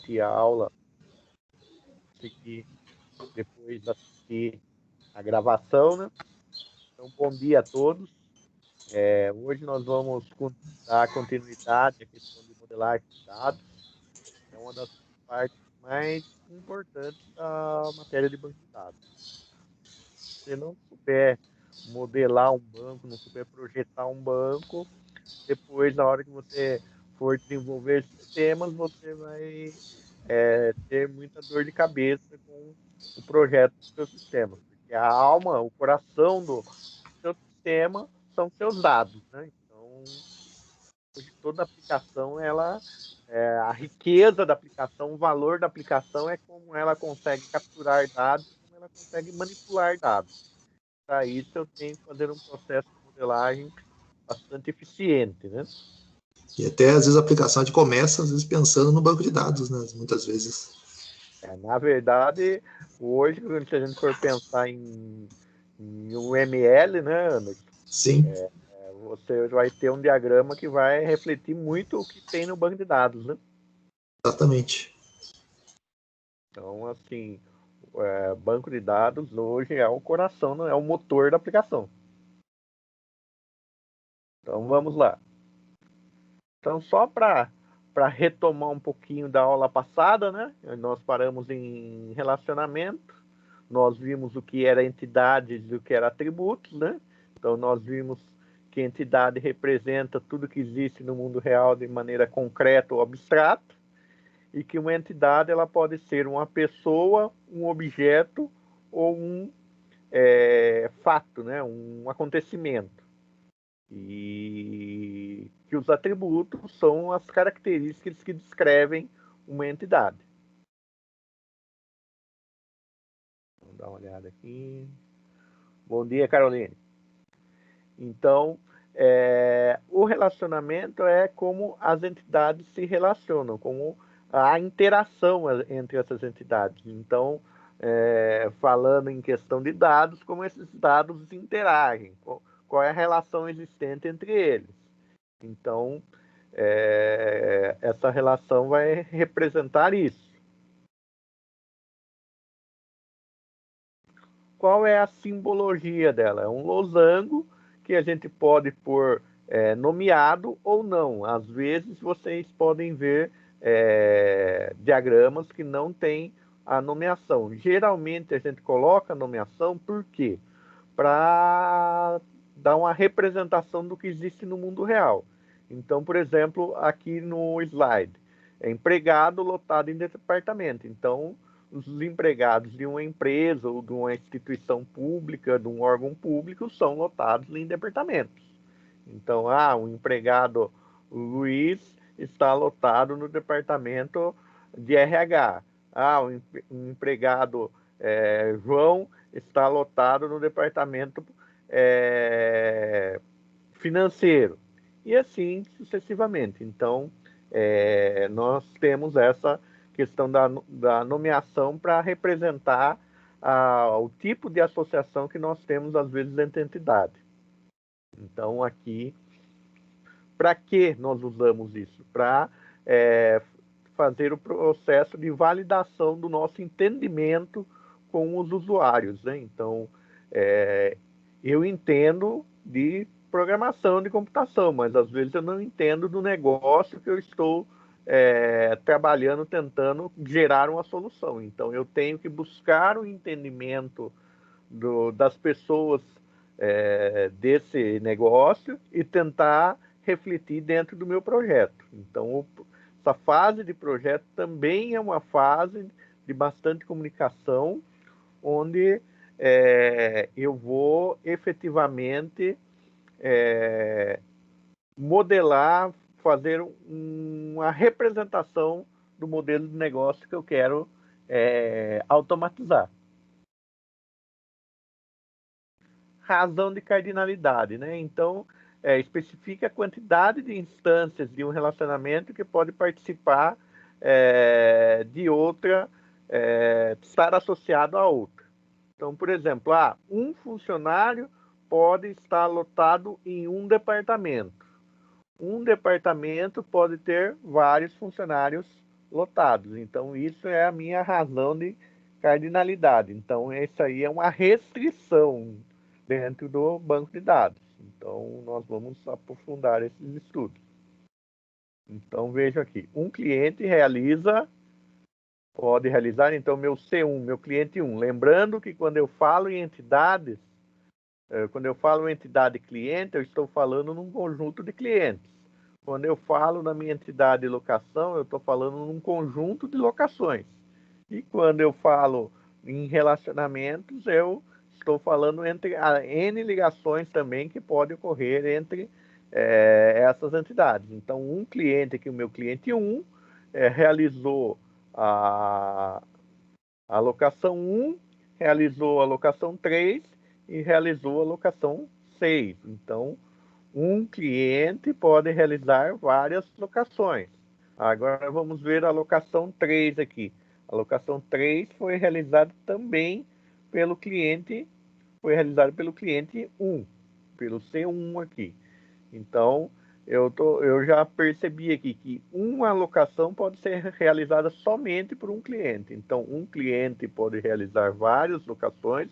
transmitir a aula, depois assistir a gravação, né? Então, bom dia a todos. Hoje nós vamos dar continuidade à questão de modelagem de dados. É uma das partes mais importantes da matéria de banco de dados. Se você não souber modelar um banco, não souber projetar um banco, depois, na hora que você for desenvolver sistemas, você vai ter muita dor de cabeça com o projeto do seu sistema. Porque a alma, o coração do seu sistema são seus dados, né? Então, hoje toda aplicação, a riqueza da aplicação, o valor da aplicação é como ela consegue capturar dados, como ela consegue manipular dados. Para isso, eu tenho que fazer um processo de modelagem bastante eficiente, né? E até, às vezes, a aplicação a gente começa, às vezes, pensando no banco de dados, né? Muitas vezes. Na verdade, hoje, se a gente for pensar em um ML, né, Anderson? Sim. Você vai ter um diagrama que vai refletir muito o que tem no banco de dados, né? Exatamente. Então, assim, banco de dados hoje é o coração, é o motor da aplicação. Então, vamos lá. Então, só para retomar um pouquinho da aula passada, né? Nós paramos em relacionamento, nós vimos o que era entidades e o que era atributos, né? Então, nós vimos que entidade representa tudo que existe no mundo real de maneira concreta ou abstrata, e que uma entidade ela pode ser uma pessoa, um objeto ou um fato, né? Um acontecimento. E que os atributos são as características que descrevem uma entidade. Vamos dar uma olhada aqui. Bom dia, Caroline. Então, o relacionamento é como as entidades se relacionam, como a interação entre essas entidades. Então, falando em questão de dados, como esses dados interagem, qual é a relação existente entre eles. Então, essa relação vai representar isso. Qual é a simbologia dela? É um losango que a gente pode pôr nomeado ou não. Às vezes, vocês podem ver diagramas que não têm a nomeação. Geralmente, a gente coloca a nomeação por quê? Para dar uma representação do que existe no mundo real. Então, por exemplo, aqui no slide, empregado lotado em departamento. Então, os empregados de uma empresa ou de uma instituição pública, de um órgão público, são lotados em departamentos. Então, o empregado Luiz está lotado no departamento de RH. O empregado João está lotado no departamento financeiro. E assim sucessivamente. Então, nós temos essa questão da nomeação para representar o tipo de associação que nós temos, às vezes, entre entidades. Então, aqui, para que nós usamos isso? Para fazer o processo de validação do nosso entendimento com os usuários, né? Então, eu entendo de programação de computação, mas às vezes eu não entendo do negócio que eu estou trabalhando, tentando gerar uma solução. Então, eu tenho que buscar o entendimento das pessoas desse negócio e tentar refletir dentro do meu projeto. Então, essa fase de projeto também é uma fase de bastante comunicação, onde eu vou efetivamente modelar, fazer uma representação do modelo de negócio que eu quero automatizar. Razão de cardinalidade, né? Então, especifica a quantidade de instâncias de um relacionamento que pode participar de outra, estar associado a outra. Então, por exemplo, um funcionário pode estar lotado em um departamento. Um departamento pode ter vários funcionários lotados. Então, isso é a minha razão de cardinalidade. Então, isso aí é uma restrição dentro do banco de dados. Então, nós vamos aprofundar esses estudos. Então, veja aqui. Um cliente pode realizar, então, meu C1, meu cliente 1. Lembrando que quando eu falo em entidades, quando eu falo entidade cliente, eu estou falando num conjunto de clientes. Quando eu falo na minha entidade de locação, eu estou falando num conjunto de locações. E quando eu falo em relacionamentos, eu estou falando entre N ligações também que podem ocorrer entre essas entidades. Então, um cliente, que o meu cliente 1, realizou a locação 1, realizou a locação 3 e realizou a locação 6. Então, um cliente pode realizar várias locações. Agora vamos ver a locação 3 aqui. A locação 3 foi realizada também pelo cliente, foi realizada pelo cliente 1, pelo C1 aqui. Então, eu já percebi aqui que uma locação pode ser realizada somente por um cliente. Então, um cliente pode realizar várias locações,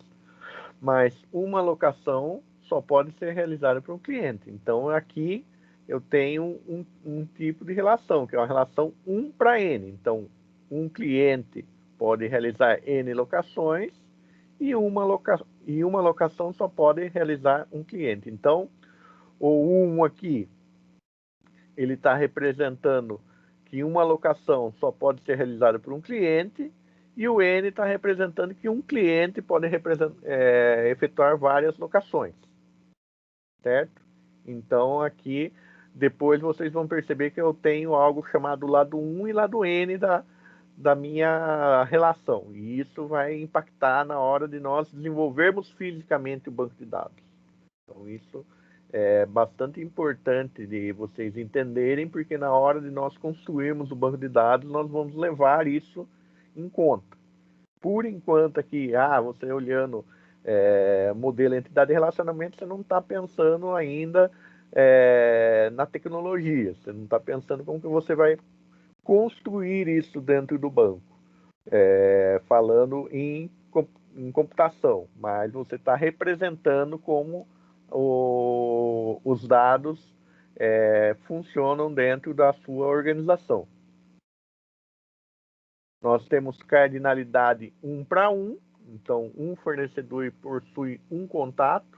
mas uma locação só pode ser realizada por um cliente. Então, aqui eu tenho um tipo de relação, que é uma relação 1 para N. Então, um cliente pode realizar N locações e uma locação só pode realizar um cliente. Então, o 1 aqui, ele está representando que uma locação só pode ser realizada por um cliente, e o N está representando que um cliente pode efetuar várias locações, certo? Então, aqui, depois vocês vão perceber que eu tenho algo chamado lado 1 e lado N da minha relação, e isso vai impactar na hora de nós desenvolvermos fisicamente o banco de dados. Então, isso é bastante importante de vocês entenderem, porque na hora de nós construirmos o banco de dados, nós vamos levar isso em conta. Por enquanto aqui, você olhando modelo entidade de relacionamento, você não está pensando ainda na tecnologia, você não está pensando como que você vai construir isso dentro do banco, falando em computação, mas você está representando como os dados funcionam dentro da sua organização. Nós temos cardinalidade 1 para 1, então um fornecedor possui um contato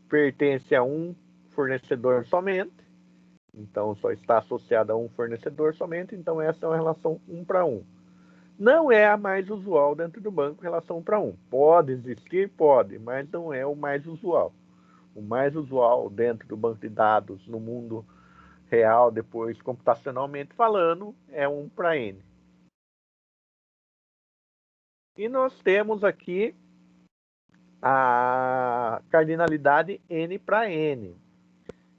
pertence a um fornecedor somente, então só está associado a um fornecedor somente, então essa é uma relação 1 para 1. Não é a mais usual dentro do banco, relação 1 para 1. Pode existir? Pode, mas não é o mais usual. O mais usual dentro do banco de dados, no mundo real, depois computacionalmente falando, é 1 para N. E nós temos aqui a cardinalidade N para N.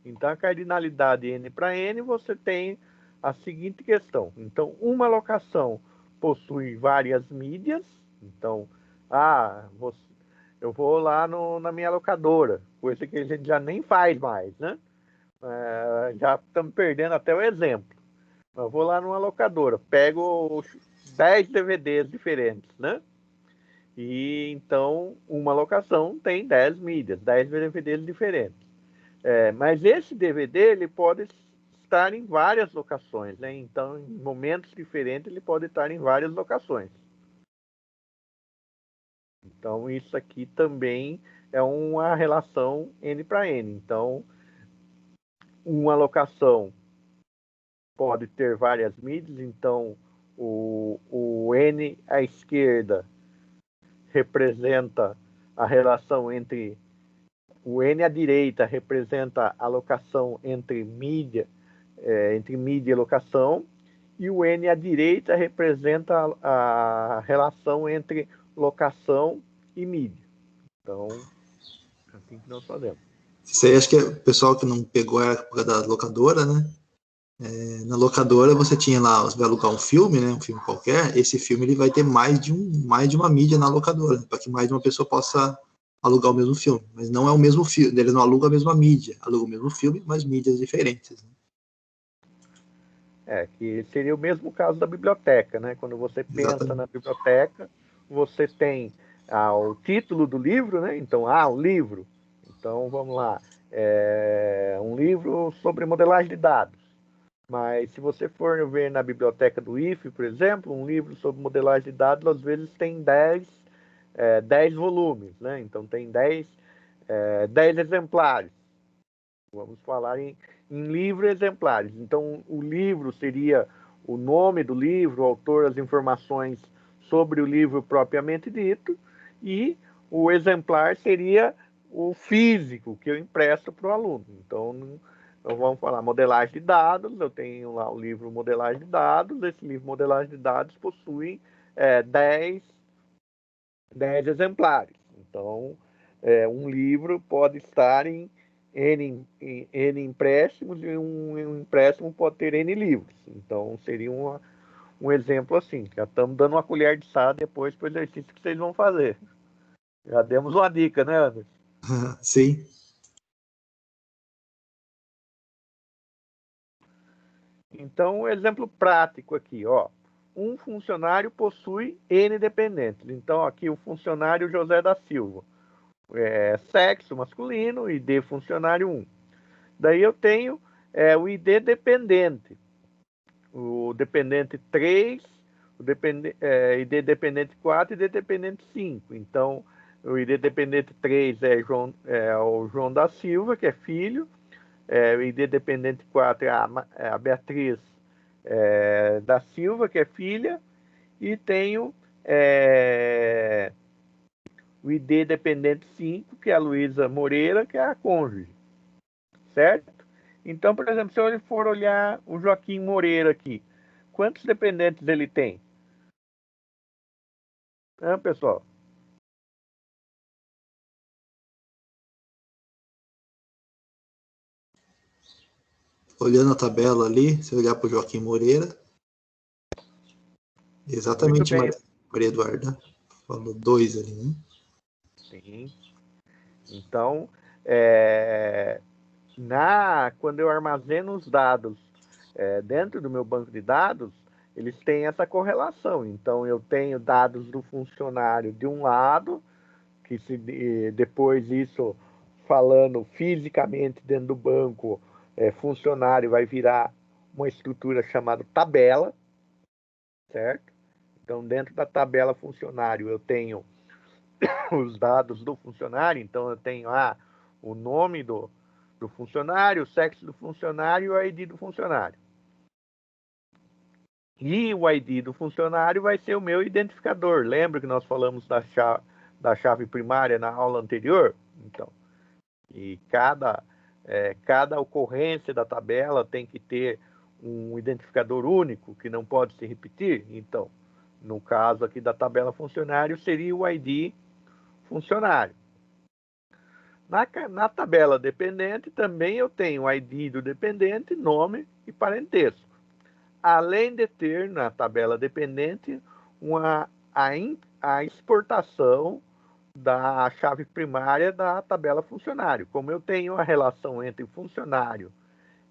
Então, a cardinalidade N para N, você tem a seguinte questão. Então, uma locação possui várias mídias. Então, eu vou lá na minha locadora, coisa que a gente já nem faz mais, né? Já estamos perdendo até o exemplo. Eu vou lá numa locadora, pego 10 DVDs diferentes, né? E então, uma locação tem 10 mídias, 10 DVDs diferentes. Mas esse DVD ele pode estar em várias locações, né? Então, em momentos diferentes, ele pode estar em várias locações. Então, isso aqui também é uma relação N para N. Então, uma locação pode ter várias mídias, então o N à esquerda representa a relação entre... O N à direita representa a locação entre mídia e locação, e o N à direita representa a relação entre locação e mídia. Então, assim que nós fazemos. Isso aí acho que é o pessoal que não pegou a época da locadora, né? Na locadora você tinha lá, você vai alugar um filme, né? Um filme qualquer, esse filme ele vai ter mais de uma mídia na locadora, para que mais de uma pessoa possa alugar o mesmo filme. Mas não é o mesmo filme, ele não aluga a mesma mídia, aluga o mesmo filme, mas mídias diferentes. Né? Que seria o mesmo caso da biblioteca, né? Quando você pensa Exatamente. na biblioteca, você tem o título do livro, né? Então, um livro. Então, vamos lá. Um livro sobre modelagem de dados. Mas se você for ver na biblioteca do IFE, por exemplo, um livro sobre modelagem de dados, às vezes tem 10 volumes, né? Então, tem 10 exemplares. Vamos falar em livro exemplares. Então, o livro seria o nome do livro, o autor, as informações sobre o livro propriamente dito, e o exemplar seria o físico que eu empresto para o aluno. Então, vamos falar modelagem de dados, eu tenho lá o livro modelagem de dados, esse livro modelagem de dados possui 10 exemplares. Então, um livro pode estar em N empréstimos e um empréstimo pode ter N livros. Então, seria um exemplo assim. Já estamos dando uma colher de chá depois para o exercício que vocês vão fazer. Já demos uma dica, né, Anderson? Sim. Então, um exemplo prático aqui, ó. Um funcionário possui N dependentes. Então, aqui o funcionário José da Silva. Sexo masculino, ID funcionário 1. Daí eu tenho o ID dependente. O dependente 3, ID dependente 4 e ID dependente 5. Então, o ID dependente 3 é o João da Silva, que é filho. O ID dependente 4 é a Beatriz da Silva, que é filha. E tenho o ID dependente 5, que é a Luísa Moreira, que é a cônjuge. Certo? Então, por exemplo, se eu for olhar o Joaquim Moreira aqui, quantos dependentes ele tem? Pessoal? Olhando a tabela ali, se olhar para o Joaquim Moreira, Muito exatamente, bem. Maria Eduarda falou 2 ali, né? Sim. Então, quando eu armazeno os dados dentro do meu banco de dados, eles têm essa correlação. Então, eu tenho dados do funcionário de um lado, que depois isso, falando fisicamente dentro do banco, funcionário vai virar uma estrutura chamada tabela, certo? Então, dentro da tabela funcionário, eu tenho os dados do funcionário, então eu tenho o nome do funcionário, o sexo do funcionário e o ID do funcionário. E o ID do funcionário vai ser o meu identificador. Lembra que nós falamos da chave primária na aula anterior? Então, e cada ocorrência da tabela tem que ter um identificador único, que não pode se repetir. Então, no caso aqui da tabela funcionário, seria o ID funcionário. Na tabela dependente, também eu tenho o ID do dependente, nome e parentesco. Além de ter na tabela dependente a exportação da chave primária da tabela funcionário. Como eu tenho a relação entre funcionário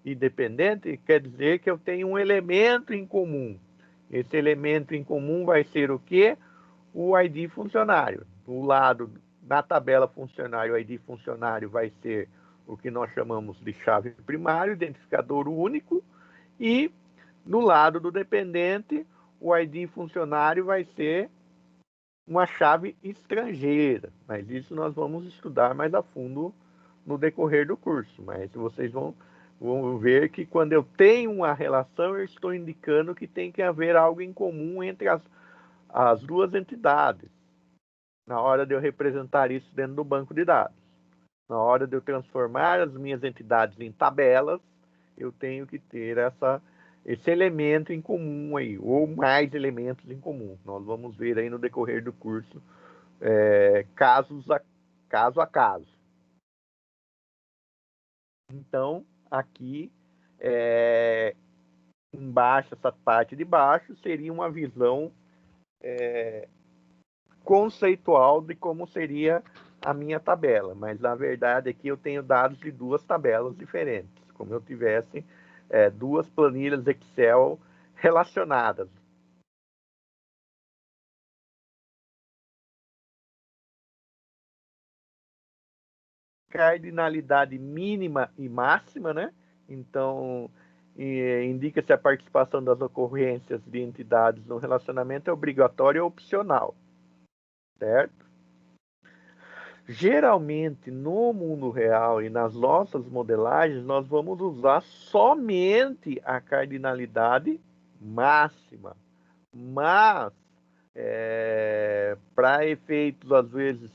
e dependente, quer dizer que eu tenho um elemento em comum. Esse elemento em comum vai ser o quê? O ID funcionário. Do lado da tabela funcionário, o ID funcionário vai ser o que nós chamamos de chave primária, identificador único, e no lado do dependente, o ID funcionário vai ser uma chave estrangeira, mas isso nós vamos estudar mais a fundo no decorrer do curso. Mas vocês vão ver que quando eu tenho uma relação, eu estou indicando que tem que haver algo em comum entre as duas entidades, na hora de eu representar isso dentro do banco de dados. Na hora de eu transformar as minhas entidades em tabelas, eu tenho que ter esse elemento em comum aí, ou mais elementos em comum. Nós vamos ver aí no decorrer do curso, caso a caso. Então, aqui, embaixo, essa parte de baixo, seria uma visão conceitual de como seria a minha tabela, mas na verdade aqui eu tenho dados de duas tabelas diferentes, como eu tivesse duas planilhas Excel relacionadas. Cardinalidade mínima e máxima, né? Então, indica-se a participação das ocorrências de entidades no relacionamento é obrigatória ou opcional, certo? Geralmente, no mundo real e nas nossas modelagens, nós vamos usar somente a cardinalidade máxima. Mas, para efeitos, às vezes,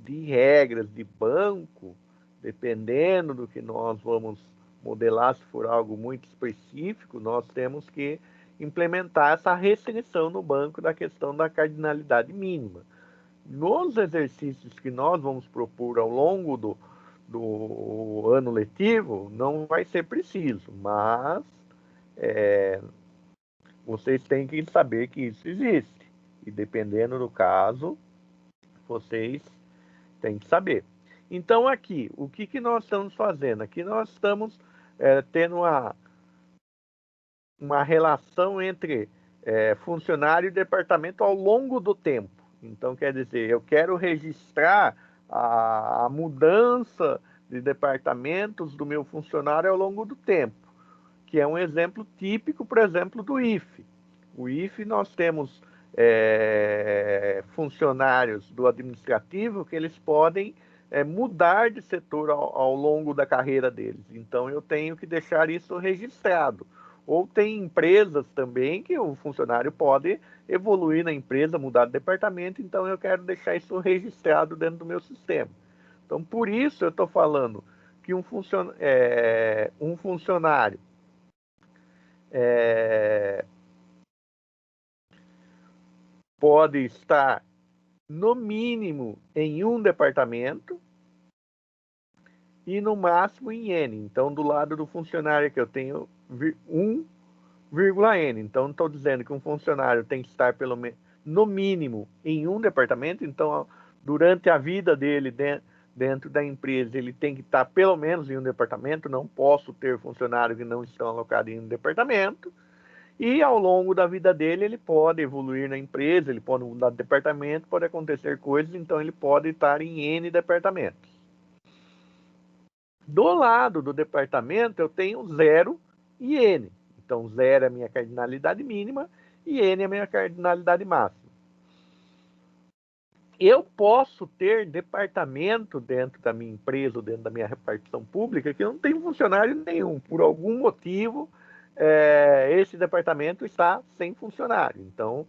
de regras de banco, dependendo do que nós vamos modelar, se for algo muito específico, nós temos que implementar essa restrição no banco da questão da cardinalidade mínima. Nos exercícios que nós vamos propor ao longo do ano letivo, não vai ser preciso, mas vocês têm que saber que isso existe. E dependendo do caso, vocês têm que saber. Então, aqui, o que nós estamos fazendo? Aqui nós estamos tendo uma relação entre funcionário e departamento ao longo do tempo. Então, quer dizer, eu quero registrar a mudança de departamentos do meu funcionário ao longo do tempo, que é um exemplo típico, por exemplo, do IFE. O IFE, nós temos funcionários do administrativo que eles podem mudar de setor ao longo da carreira deles. Então, eu tenho que deixar isso registrado. Ou tem empresas também que o funcionário pode evoluir na empresa, mudar de departamento, então eu quero deixar isso registrado dentro do meu sistema. Então, por isso eu estou falando que um funcionário pode estar, no mínimo, em um departamento e, no máximo, em N. Então, do lado do funcionário que eu tenho 1,N. Então, estou dizendo que um funcionário tem que estar, no mínimo, em um departamento. Então, durante a vida dele dentro da empresa, ele tem que estar pelo menos em um departamento. Não posso ter funcionários que não estão alocados em um departamento. E ao longo da vida dele, ele pode evoluir na empresa, ele pode mudar de departamento, pode acontecer coisas, então ele pode estar em N departamentos. Do lado do departamento, eu tenho 0 e N. Então, 0 é a minha cardinalidade mínima e N é a minha cardinalidade máxima. Eu posso ter departamento dentro da minha empresa, ou dentro da minha repartição pública, que não tem funcionário nenhum. Por algum motivo, esse departamento está sem funcionário. Então,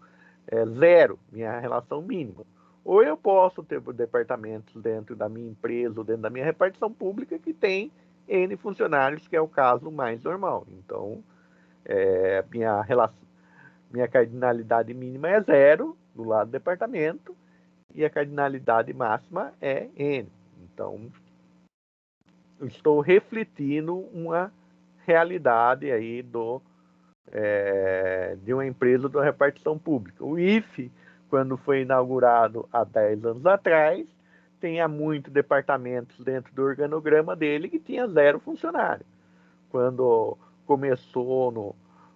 0, minha relação mínima. Ou eu posso ter departamentos dentro da minha empresa ou dentro da minha repartição pública que tem N funcionários, que é o caso mais normal. Então, minha cardinalidade mínima é 0 do lado do departamento e a cardinalidade máxima é N. Então, eu estou refletindo uma realidade aí de uma empresa da repartição pública. O IFE, quando foi inaugurado há 10 anos atrás, tinha muitos departamentos dentro do organograma dele que tinha 0 funcionários. Quando começou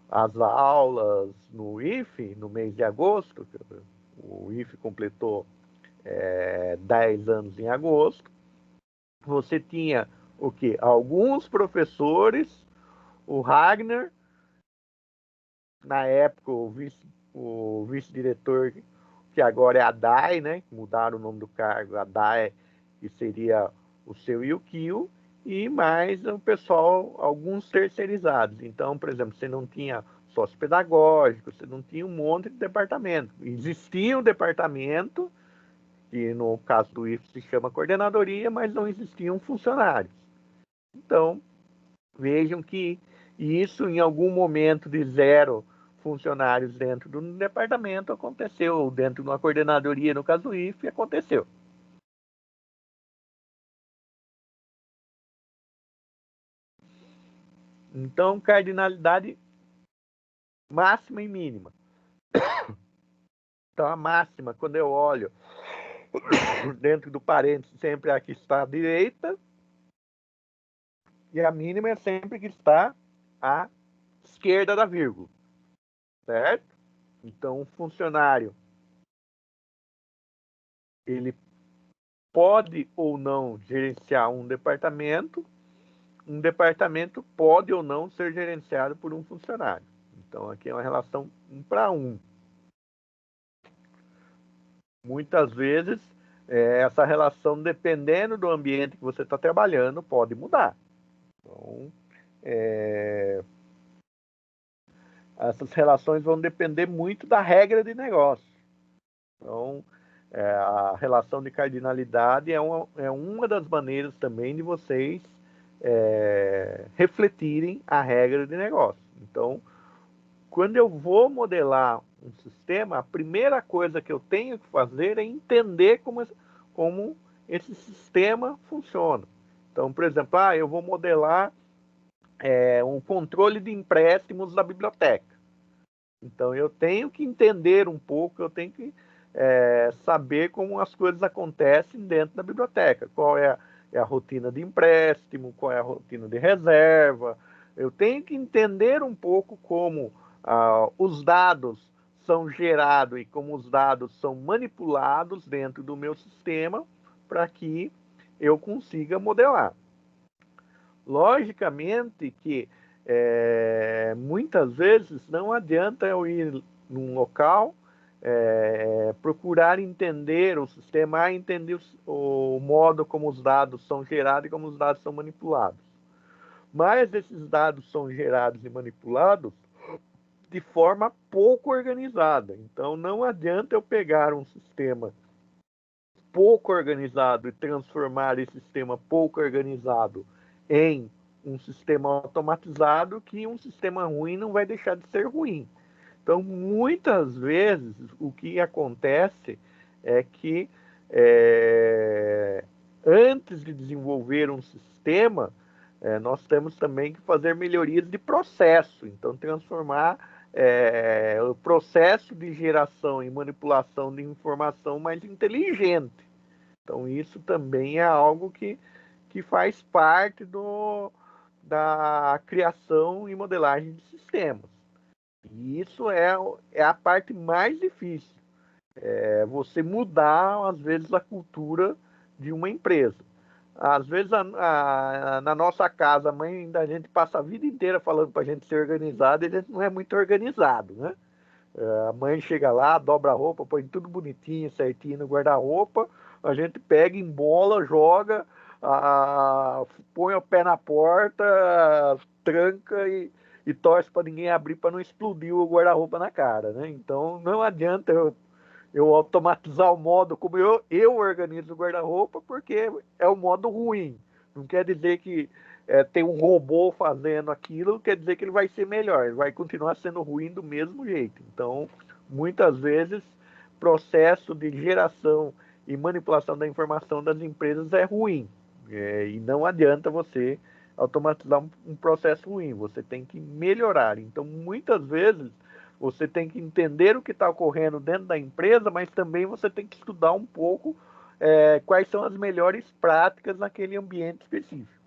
as aulas no IFE, no mês de agosto, o IFE completou 10 anos em agosto, você tinha o quê? Alguns professores, o Ragnar, na época o vice-diretor, que agora é a DAI, né? Mudaram o nome do cargo, a DAI, que seria o seu Yukio, e mais o pessoal, alguns terceirizados. Então, por exemplo, você não tinha sócio-pedagógico, você não tinha um monte de departamento. Existia um departamento, que no caso do IFE se chama coordenadoria, mas não existiam funcionários. Então, vejam que isso em algum momento de 0 funcionários dentro do departamento aconteceu, ou dentro de uma coordenadoria, no caso do IFE, aconteceu. Então, cardinalidade máxima e mínima. Então, a máxima, quando eu olho dentro do parênteses, sempre aqui está à direita, e a mínima é sempre que está à esquerda da vírgula, certo? Então, o funcionário, ele pode ou não gerenciar um departamento pode ou não ser gerenciado por um funcionário. Então, aqui é uma relação 1 para 1. Muitas vezes, essa relação, dependendo do ambiente que você está trabalhando, pode mudar. Então, essas relações vão depender muito da regra de negócio. Então, a relação de cardinalidade é uma das maneiras também de vocês refletirem a regra de negócio. Então, quando eu vou modelar um sistema, a primeira coisa que eu tenho que fazer é entender como esse sistema funciona. Então, por exemplo, eu vou modelar um controle de empréstimos da biblioteca. Então, eu tenho que entender um pouco, eu tenho que saber como as coisas acontecem dentro da biblioteca. Qual é a rotina de empréstimo, qual é a rotina de reserva. Eu tenho que entender um pouco como os dados são gerados e como os dados são manipulados dentro do meu sistema para que eu consiga modelar. Logicamente que muitas vezes não adianta eu ir num local, procurar entender o sistema, entender o modo como os dados são gerados e como os dados são manipulados. Mas esses dados são gerados e manipulados de forma pouco organizada. Então, não adianta eu pegar um sistema pouco organizado e transformar esse sistema pouco organizado em um sistema automatizado, que um sistema ruim não vai deixar de ser ruim. Então, muitas vezes, o que acontece é que antes de desenvolver um sistema, nós temos também que fazer melhorias de processo. Então, transformar o processo de geração e manipulação de informação mais inteligente. Então, isso também é algo que faz parte da criação e modelagem de sistemas. E isso é a parte mais difícil. É você mudar, às vezes, a cultura de uma empresa. Às vezes, na nossa casa, a mãe da gente passa a vida inteira falando para a gente ser organizado, e a gente não é muito organizado, né? A mãe chega lá, dobra a roupa, põe tudo bonitinho, certinho no guarda-roupa, a gente pega, embola, joga, põe o pé na porta, tranca e torce para ninguém abrir para não explodir o guarda-roupa na cara, né? Então não adianta eu automatizar o modo como eu organizo o guarda-roupa, porque é o modo ruim. Não quer dizer que tem um robô fazendo aquilo, quer dizer que ele vai ser melhor, ele vai continuar sendo ruim do mesmo jeito. Então, muitas vezes, processo de geração e manipulação da informação das empresas é ruim. E não adianta você automatizar um processo ruim, você tem que melhorar. Então, muitas vezes, você tem que entender o que está ocorrendo dentro da empresa, mas também você tem que estudar um pouco quais são as melhores práticas naquele ambiente específico.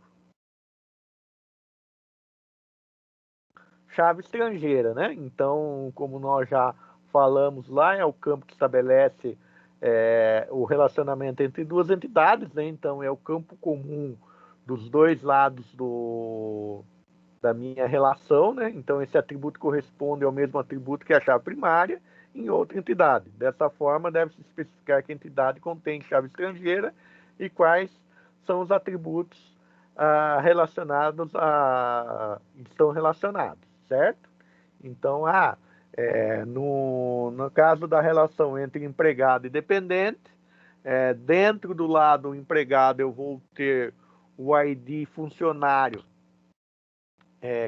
Chave estrangeira, né? Então, como nós já falamos lá, é o campo que estabelece o relacionamento entre duas entidades, né? Então, é o campo comum dos dois lados da minha relação, né? Então, esse atributo corresponde ao mesmo atributo que a chave primária em outra entidade. Dessa forma, deve-se especificar que a entidade contém chave estrangeira e quais são os atributos relacionados estão relacionados, certo? Então, no caso da relação entre empregado e dependente, dentro do lado empregado eu vou ter o ID funcionário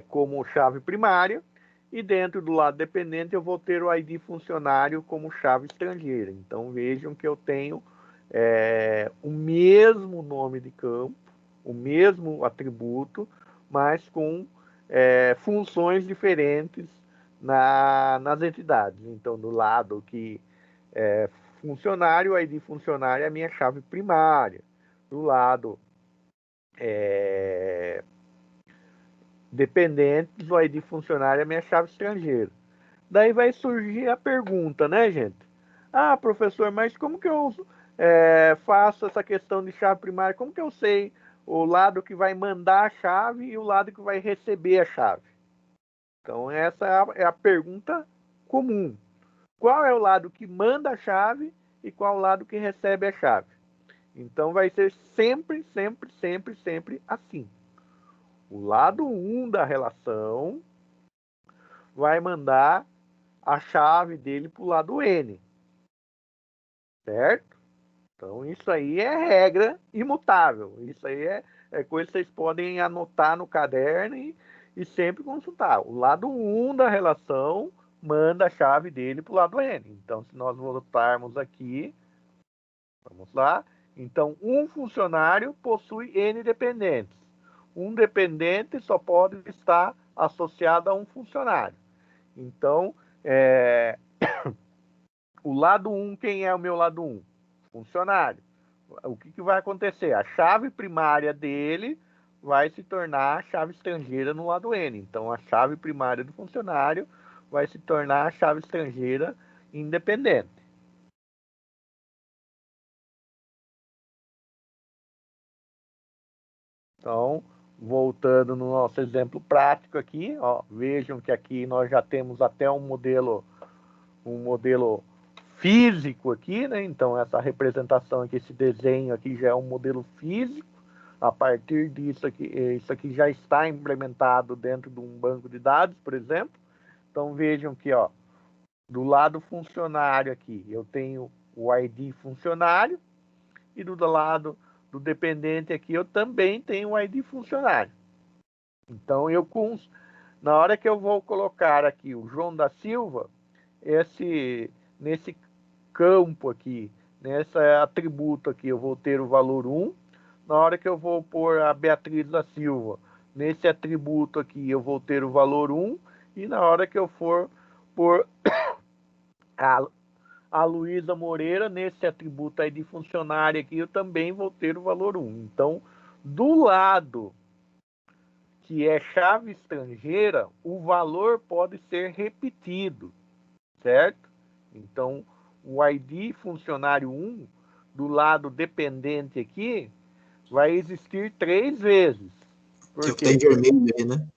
como chave primária, e dentro do lado dependente eu vou ter o ID funcionário como chave estrangeira. Então vejam que eu tenho o mesmo nome de campo, o mesmo atributo, mas com funções diferentes nas entidades. Então, do lado que funcionário, o ID funcionário é a minha chave primária. Do lado dependentes, o ID funcionário é a minha chave estrangeira. Daí vai surgir a pergunta, né, gente? Ah, professor, mas como que eu faço essa questão de chave primária? Como que eu sei o lado que vai mandar a chave e o lado que vai receber a chave? Então, essa é a pergunta comum. Qual é o lado que manda a chave e qual é o lado que recebe a chave? Então, vai ser sempre, sempre, sempre, sempre assim. O lado 1 da relação vai mandar a chave dele para o lado N, certo? Então, isso aí é regra imutável. Isso aí é coisa que vocês podem anotar no caderno e sempre consultar. O lado 1 da relação manda a chave dele para o lado N. Então, se nós voltarmos aqui, vamos lá. Então, um funcionário possui N dependentes. Um dependente só pode estar associado a um funcionário. Então, o lado 1, quem é o meu lado 1? Funcionário. O que vai acontecer? A chave primária dele vai se tornar a chave estrangeira no lado N. Então, a chave primária do funcionário vai se tornar a chave estrangeira independente. Então, voltando no nosso exemplo prático aqui, ó, vejam que aqui nós já temos até um modelo físico aqui, né? Então, essa representação aqui, esse desenho aqui já é um modelo físico. A partir disso aqui, isso aqui já está implementado dentro de um banco de dados, por exemplo. Então, vejam que, ó, do lado funcionário aqui, eu tenho o ID funcionário e do lado do dependente aqui, eu também tenho o ID funcionário. Então, na hora que eu vou colocar aqui o João da Silva, nesse campo aqui, nesse atributo aqui, eu vou ter o valor 1. Na hora que eu vou pôr a Beatriz da Silva, nesse atributo aqui, eu vou ter o valor 1. E na hora que eu for pôr a Luísa Moreira, nesse atributo aí de funcionário aqui, eu também vou ter o valor 1. Então, do lado que é chave estrangeira, o valor pode ser repetido, certo? Então, o ID funcionário 1, do lado dependente aqui, vai existir 3 vezes. Que é o que está em vermelho aí, né?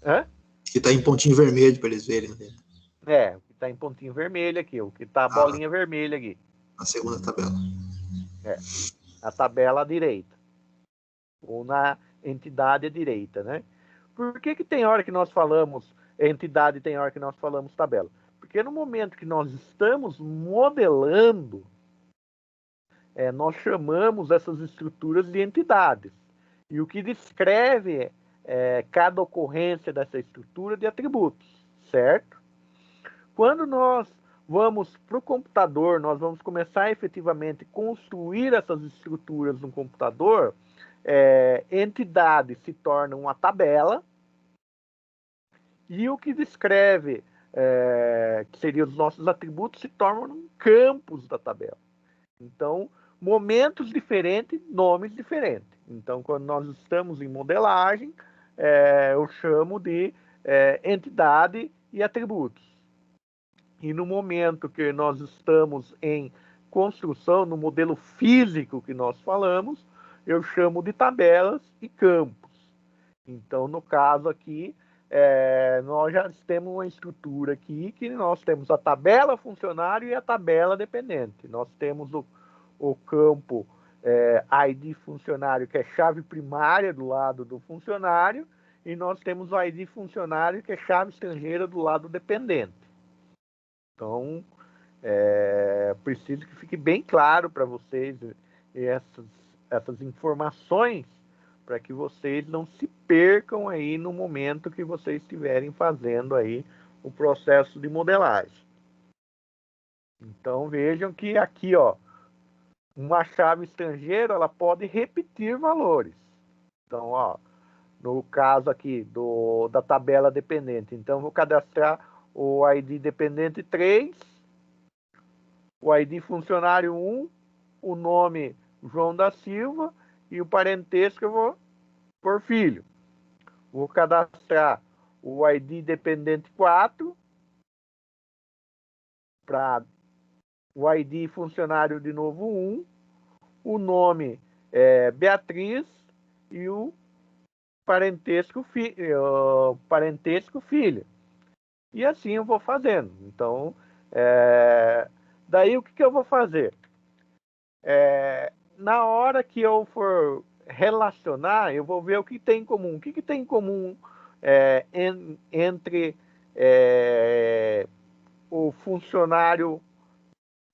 Hã? Que está em pontinho vermelho para eles verem. Né? O que está em pontinho vermelho aqui, o que está a bolinha vermelha aqui. Na segunda tabela. A tabela à direita. Ou na entidade à direita, né? Por que tem hora que nós falamos entidade e tem hora que nós falamos tabela? Porque no momento que nós estamos modelando, nós chamamos essas estruturas de entidades. E o que descreve cada ocorrência dessa estrutura de atributos, certo? Quando nós vamos para o computador, nós vamos começar a efetivamente construir essas estruturas no computador, entidade se torna uma tabela, e o que descreve, que seriam os nossos atributos, se tornam campos da tabela. Então, momentos diferentes, nomes diferentes. Então, quando nós estamos em modelagem, eu chamo de entidade e atributos. E no momento que nós estamos em construção, no modelo físico que nós falamos, eu chamo de tabelas e campos. Então, no caso aqui, nós já temos uma estrutura aqui que nós temos a tabela funcionário e a tabela dependente. Nós temos o campo ID funcionário, que é chave primária do lado do funcionário, e nós temos o ID funcionário, que é chave estrangeira do lado dependente. Então, preciso que fique bem claro para vocês essas informações, para que vocês não se percam aí no momento que vocês estiverem fazendo aí o processo de modelagem. Então, vejam que aqui, ó, uma chave estrangeira, ela pode repetir valores. Então, ó, no caso aqui da tabela dependente, então vou cadastrar o ID dependente 3, o ID funcionário 1, o nome João da Silva e o parentesco eu vou por filho. Vou cadastrar o ID dependente 4 para o ID funcionário de novo 1, o nome é Beatriz e o parentesco filho. E assim eu vou fazendo. Então, daí o que eu vou fazer? Na hora que eu for relacionar, eu vou ver o que tem em comum. O que tem em comum entre o funcionário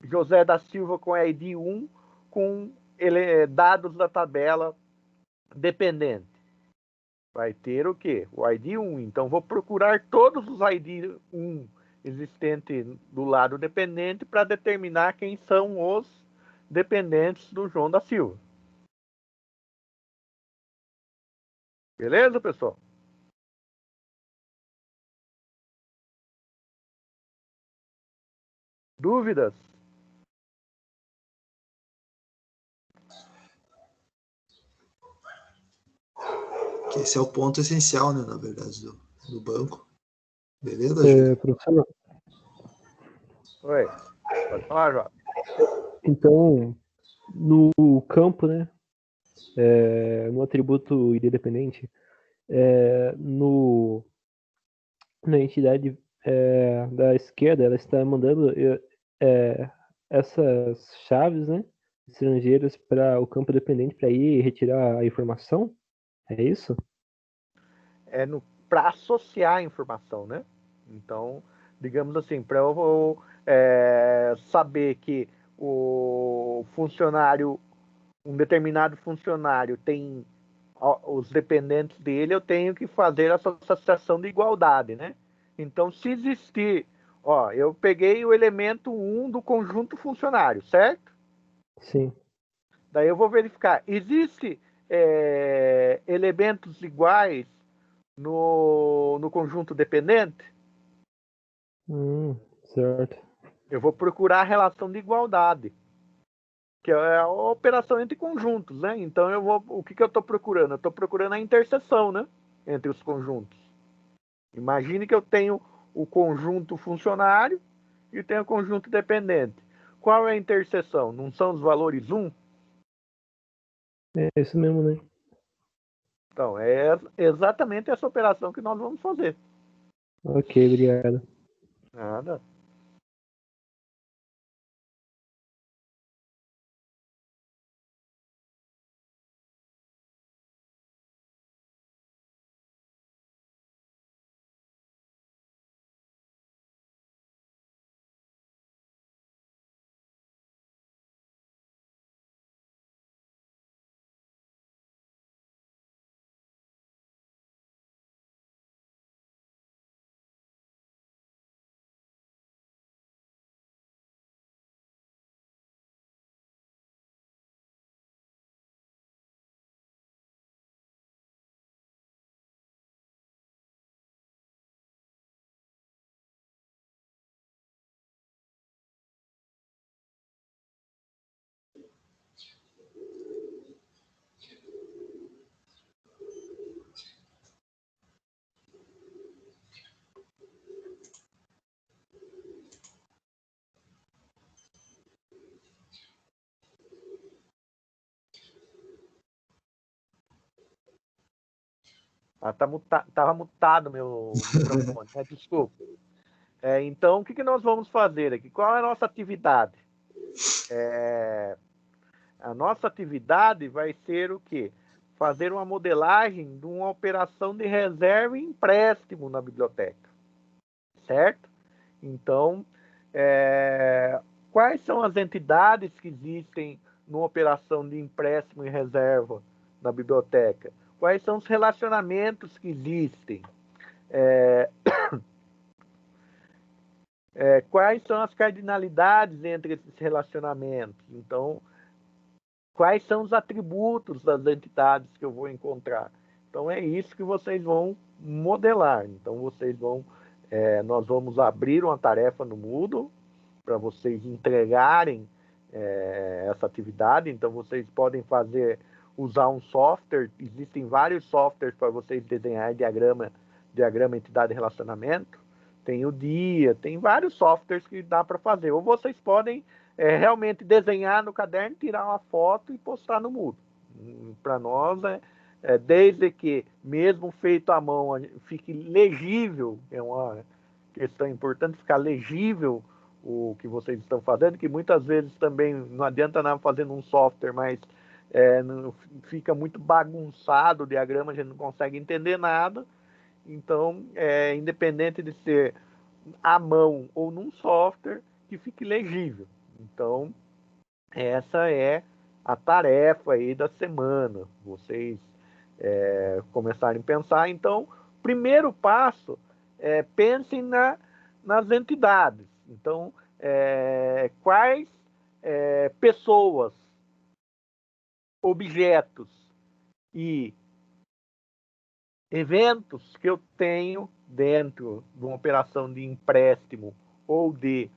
José da Silva com ID 1 com dados da tabela dependente? Vai ter o quê? O ID 1. Então, vou procurar todos os ID 1 existentes do lado dependente para determinar quem são os dependentes do João da Silva. Beleza, pessoal? Dúvidas? Esse é o ponto essencial, né, na verdade, do banco. Beleza, Júlio? Professor, Oi. Pode falar, João. então, no campo, né, no atributo ID dependente, na entidade da esquerda, ela está mandando essas chaves, né, estrangeiras para o campo dependente para ir retirar a informação? É isso? Para associar a informação, né? Então, digamos assim, para eu saber que o funcionário, um determinado funcionário tem os dependentes dele, eu tenho que fazer essa associação de igualdade, né? Então, se existir, eu peguei o elemento 1 do conjunto funcionário, certo? Sim. Daí eu vou verificar, existe elementos iguais no conjunto dependente? Certo. Eu vou procurar a relação de igualdade, que é a operação entre conjuntos, né? Então o que eu estou procurando? Eu estou procurando a interseção, né, entre os conjuntos. Imagine que eu tenho o conjunto funcionário e tenho o conjunto dependente. Qual é a interseção? Não são os valores 1? É isso mesmo, né? Então, é exatamente essa operação que nós vamos fazer. Ok, obrigado. Nada. Tava mutado meu microfone, né? Desculpa. Então, o que nós vamos fazer aqui? Qual é a nossa atividade? A nossa atividade vai ser o quê? Fazer uma modelagem de uma operação de reserva e empréstimo na biblioteca. Certo? Então, quais são as entidades que existem numa operação de empréstimo e reserva na biblioteca? Quais são os relacionamentos que existem? Quais são as cardinalidades entre esses relacionamentos? Então, quais são os atributos das entidades que eu vou encontrar? Então, é isso que vocês vão modelar. Então, nós vamos abrir uma tarefa no Moodle para vocês entregarem essa atividade. Então, vocês podem fazer usar um software, existem vários softwares para vocês desenhar diagrama, entidade e relacionamento. Tem o Dia, tem vários softwares que dá para fazer. Ou vocês podem realmente desenhar no caderno, tirar uma foto e postar no Moodle. Para nós, desde que, mesmo feito à mão, fique legível, é uma questão importante, ficar legível o que vocês estão fazendo, que muitas vezes também não adianta nada fazendo um software, mas fica muito bagunçado o diagrama, a gente não consegue entender nada. Então, independente de ser à mão ou num software, que fique legível. Então, essa é a tarefa aí da semana. Vocês começarem a pensar. Então, primeiro passo, pensem nas entidades. Então, quais pessoas, objetos e eventos que eu tenho dentro de uma operação de empréstimo ou de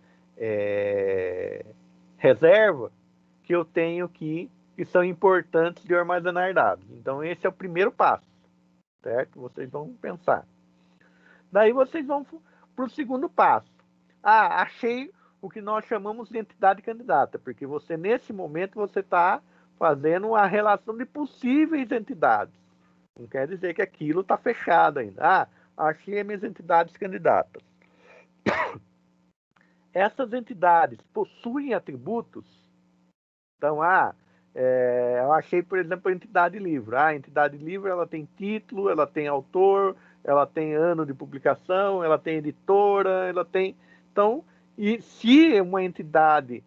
reserva que eu tenho que são importantes de armazenar dados. Então, esse é o primeiro passo, certo? Vocês vão pensar. Daí vocês vão para o segundo passo. Achei o que nós chamamos de entidade candidata, porque você, nesse momento, você está fazendo a relação de possíveis entidades. Não quer dizer que aquilo está fechado ainda. Achei as minhas entidades candidatas. Essas entidades possuem atributos? Então, eu achei, por exemplo, a entidade livre. A entidade livre, ela tem título, ela tem autor, ela tem ano de publicação, ela tem editora, ela tem... Então, e se uma entidade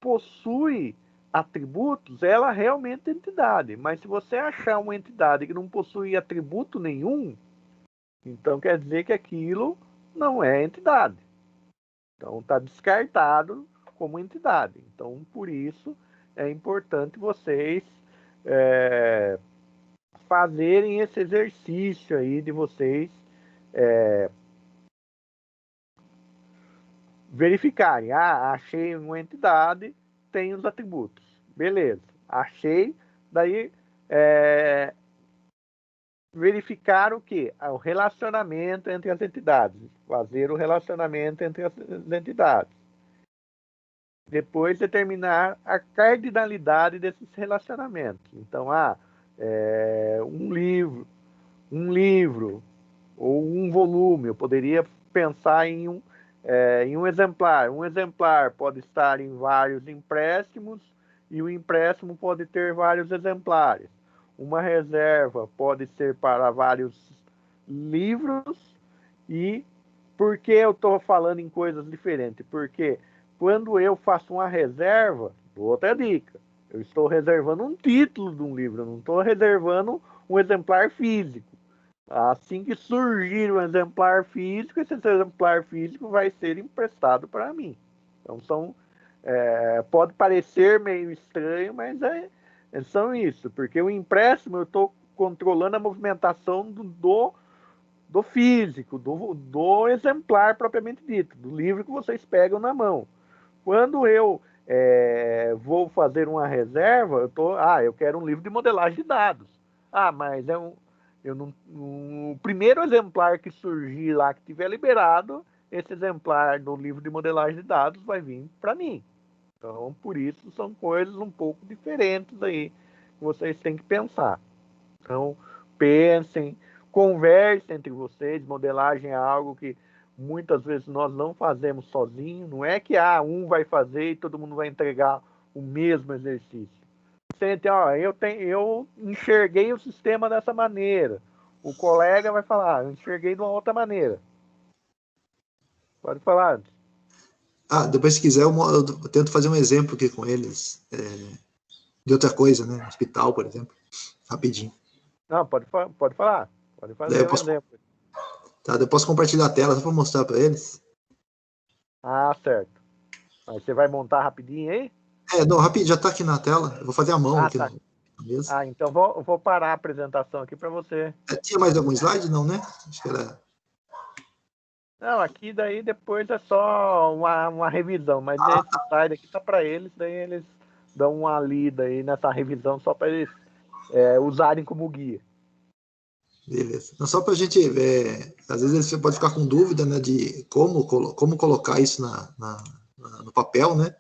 possui atributos, ela realmente é entidade. Mas se você achar uma entidade que não possui atributo nenhum, então quer dizer que aquilo não é entidade. Então está descartado como entidade. Então, por isso, é importante vocês fazerem esse exercício aí de vocês verificarem. Achei uma entidade, tem os atributos. Beleza, achei. Daí, verificar o quê? O relacionamento entre as entidades. Fazer o relacionamento entre as entidades. Depois, determinar a cardinalidade desses relacionamentos. Então, um livro ou um volume. Eu poderia pensar em um exemplar. Um exemplar pode estar em vários empréstimos e o empréstimo pode ter vários exemplares. Uma reserva pode ser para vários livros. E por que eu estou falando em coisas diferentes? Porque quando eu faço uma reserva, outra dica, eu estou reservando um título de um livro, eu não estou reservando um exemplar físico. Assim que surgir um exemplar físico, esse exemplar físico vai ser emprestado para mim. Então, pode parecer meio estranho, mas são isso, porque o empréstimo eu estou controlando a movimentação do físico, do exemplar propriamente dito, do livro que vocês pegam na mão. Quando eu vou fazer uma reserva, eu quero um livro de modelagem de dados. Mas o primeiro exemplar que surgir lá, que tiver liberado, esse exemplar do livro de modelagem de dados vai vir para mim. Então, por isso, são coisas um pouco diferentes aí que vocês têm que pensar. Então, pensem, conversem entre vocês. Modelagem é algo que muitas vezes nós não fazemos sozinho. Não é que um vai fazer e todo mundo vai entregar o mesmo exercício. Eu enxerguei o sistema dessa maneira. O colega vai falar, eu enxerguei de uma outra maneira. Pode falar antes. Depois, se quiser, eu tento fazer um exemplo aqui com eles, de outra coisa, né? Hospital, por exemplo, rapidinho. Não, pode falar. Pode fazer um exemplo. Tá, eu posso compartilhar a tela só para mostrar para eles. Certo. Aí você vai montar rapidinho aí? Não, rapidinho, já está aqui na tela. Eu vou fazer a mão aqui tá. na mesa. Então vou parar a apresentação aqui para você. Tinha mais algum slide? Não, né? Acho que era... Não, aqui daí depois é só uma revisão, mas esse slide aqui tá para eles, daí eles dão uma lida aí nessa revisão só para eles usarem como guia. Beleza. Não, só para a gente, às vezes você pode ficar com dúvida, né, de como colocar isso no papel, né?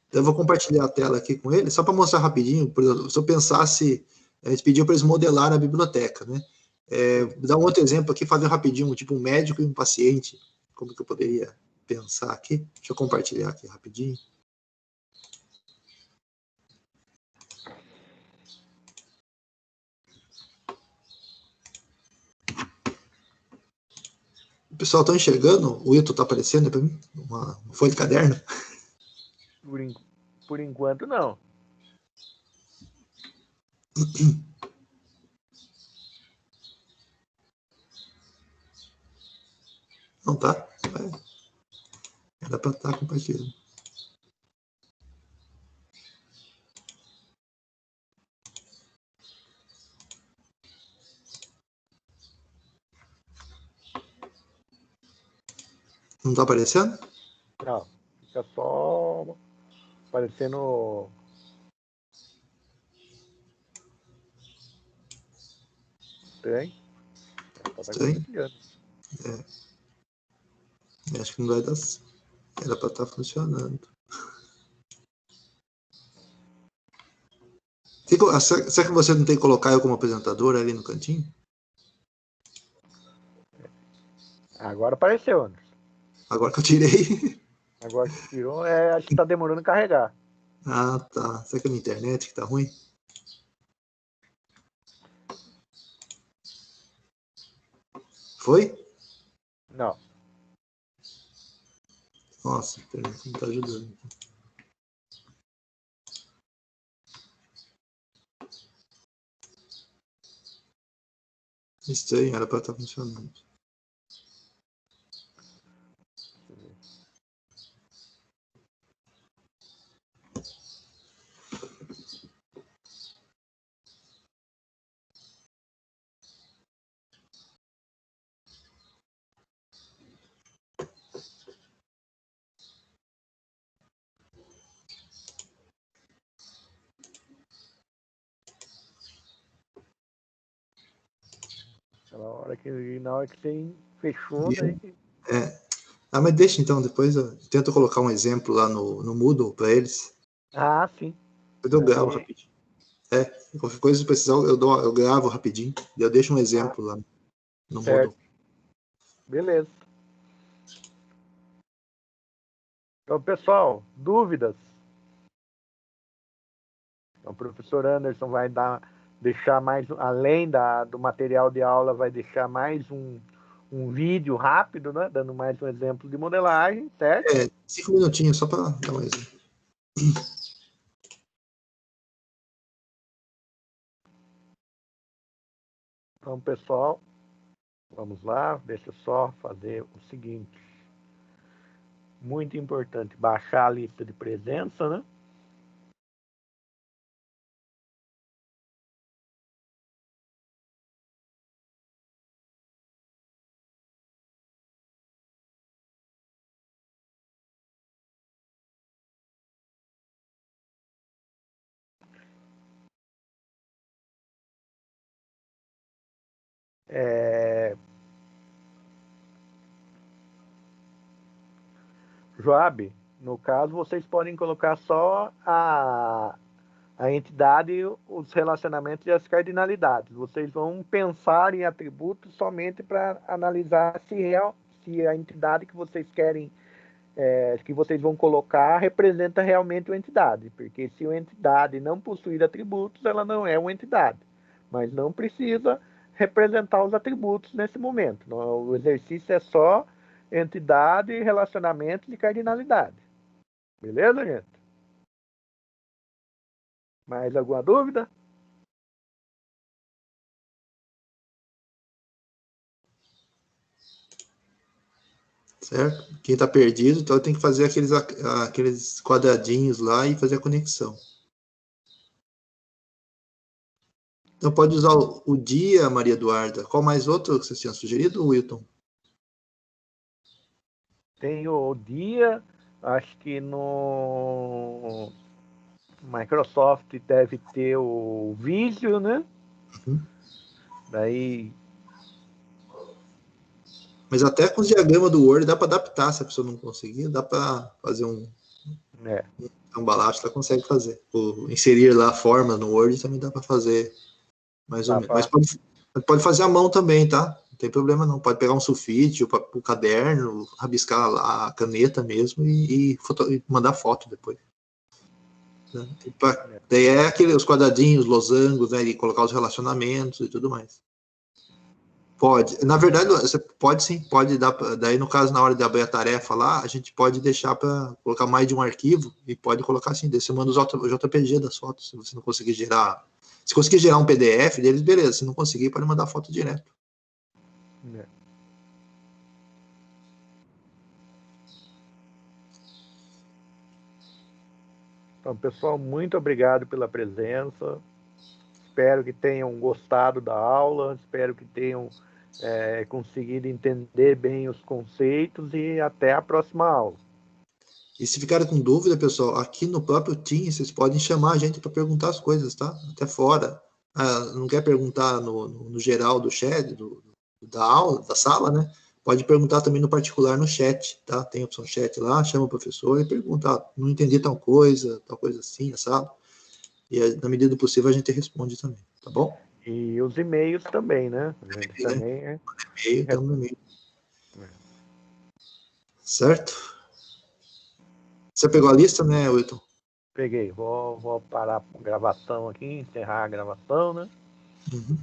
Então eu vou compartilhar a tela aqui com ele, só para mostrar rapidinho. Por exemplo, se eu pensasse, a gente pediu para eles modelarem a biblioteca, né? Dar um outro exemplo aqui, fazer rapidinho, tipo um médico e um paciente. Como que eu poderia pensar aqui? Deixa eu compartilhar aqui rapidinho. O pessoal está enxergando? O Wilton está aparecendo para mim? Uma folha de caderno? Por enquanto, não. Não tá? Era para estar compartilhando. Não está aparecendo? Não. Fica só aparecendo. Tem. Tem? Acho que não vai dar. Era para estar funcionando. Será que você não tem que colocar eu como apresentador ali no cantinho? Agora apareceu, Anderson. Agora que eu tirei. Agora que tirou, acho que está demorando a carregar. Ah, tá. Será que é a minha internet que tá ruim? Foi? Não. Nossa, a internet não tá ajudando. Estranho, era para estar funcionando. Na hora que você fechou, daí... Ah, mas deixa então, depois eu tento colocar um exemplo lá no Moodle para eles. Ah, sim. Depois eu gravo rapidinho. Qualquer coisa se precisar, eu gravo rapidinho. E eu deixo um exemplo lá no Moodle. Beleza. Então, pessoal, dúvidas? Então, o professor Anderson vai deixar mais, além do material de aula, vai deixar mais um vídeo rápido, né? Dando mais um exemplo de modelagem, certo? 5 minutinhos só para dar um exemplo. Então, pessoal, vamos lá. Deixa eu só fazer o seguinte. Muito importante, baixar a lista de presença, né? Joab, no caso, vocês podem colocar só a entidade, os relacionamentos e as cardinalidades. Vocês vão pensar em atributos somente para analisar se a entidade que vocês querem, que vocês vão colocar, representa realmente uma entidade. Porque se uma entidade não possuir atributos, ela não é uma entidade. Mas não precisa representar os atributos nesse momento. O exercício é só entidade, relacionamentos e cardinalidade. Beleza, gente? Mais alguma dúvida? Certo? Quem está perdido, então tem que fazer aqueles quadradinhos lá e fazer a conexão. Então pode usar o dia, Maria Eduarda. Qual mais outro que vocês tinham sugerido, Wilton? Tem o dia, acho que no Microsoft deve ter o Visio, né? Uhum. Daí... Mas até com os diagramas do Word dá para adaptar, se a pessoa não conseguir, dá para fazer um balacho, ela consegue fazer. Inserir lá a forma no Word também dá para fazer mais ou menos. Mas pode fazer à mão também, tá? Não tem problema não. Pode pegar um sulfite, o caderno, rabiscar a caneta mesmo e mandar foto depois. Né? Daí os quadradinhos, losangos, né? E colocar os relacionamentos e tudo mais. Pode. Na verdade, você pode sim, pode dar. Daí, no caso, na hora de abrir a tarefa lá, a gente pode deixar para colocar mais de um arquivo e pode colocar assim. Daí você manda o JPG das fotos, se você não conseguir gerar. Se conseguir gerar um PDF deles, beleza. Se não conseguir, pode mandar foto direto. Então, pessoal, muito obrigado pela presença. Espero que tenham gostado da aula, espero que tenham conseguido entender bem os conceitos e até a próxima aula. E se ficarem com dúvida, pessoal, aqui no próprio Teams, vocês podem chamar a gente para perguntar as coisas, tá? Até fora. Não quer perguntar no geral do chat, da aula, da sala, né? Pode perguntar também no particular no chat, tá? Tem a opção chat lá, chama o professor e pergunta, não entendi tal coisa assim, sabe? E na medida do possível a gente responde também, tá bom? E os e-mails também, né? A gente também e-mail, então no e-mail. Certo? Você pegou a lista, né, Wilton? Peguei. Vou parar a gravação aqui, encerrar a gravação, né? Uhum.